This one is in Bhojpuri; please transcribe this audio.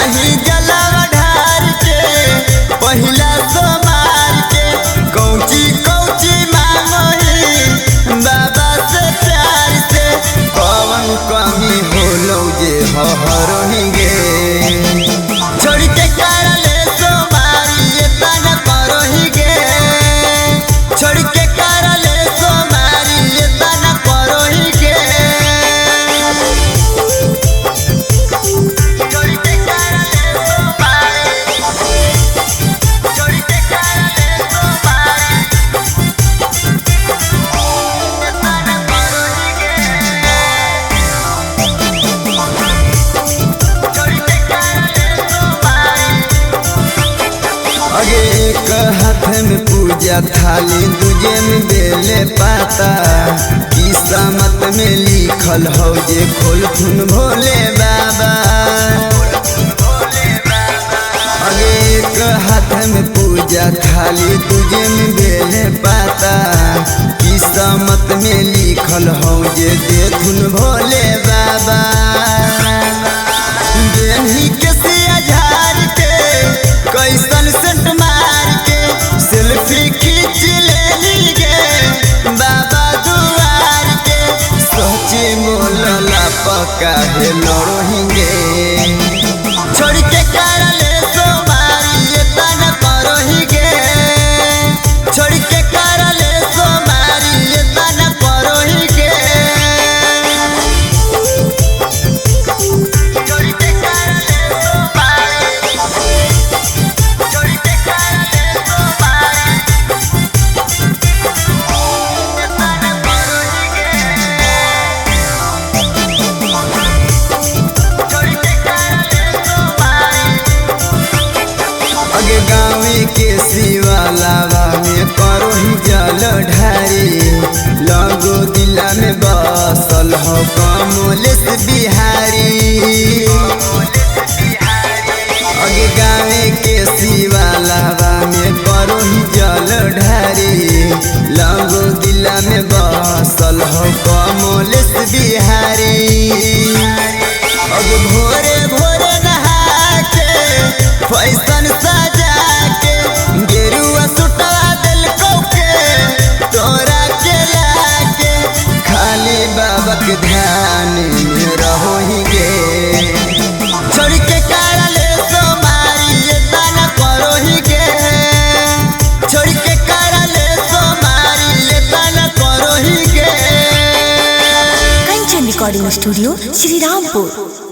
नाही जलावा ढार के पहिला सोमार के कौची कौची मांगही बाबा से प्यार से कौन कमी होलो जे हरही गे छोड़ के करले सोमारी एतना करही गे छोड़ के करले सोमारी एतना करही गे छोड़ के करले सोमारी छोड़ के करले सोमारी एतना करही गे छोड़ के करले सोमारी अगे एक हाथ में पूजा थाली दूजे में बेले पाता किस्मत में लिखल हो जे खोल खुन भोले बाबा अगे एक हाथ में पूजा थाली दूजे में बेले पाता किस्मत में लिखल हो जे देखुन भोले बाबा देही के सिया झार के कैसन सेंट मार के सेल्फी खींच ले गे बाबा दुआर के सोचे मोलला पका है लड़ोहिंगे छोड़ के करले सोमारी एतना करही गे छोड़ के करले सोमारी एतना करही गे छोड़ के करले सोमारी छोड़ के करले सोमारी एतना करही गे छोड़ के करले सोमारी अगे गाँव के शिवालावा में करोही जल ढारी लगो दिला में बसल हो कमलेश बिहारी अगे गाँव के शिवालावा में करोही जल ढारी लगो दिला में बसल हो कमलेश बिहारी अगे भोरे भोरे नहा के फैशन सजा के गेरुआ सुटवा दिल के तोरा के लाके खाली बाबा के ध्यान में रहोही गे छोड़ के करले सोमारी एतना करही गे छोड़ के करले सोमारी एतना करही गे कंचन रिकॉर्डिंग स्टूडियो श्री रामपुर।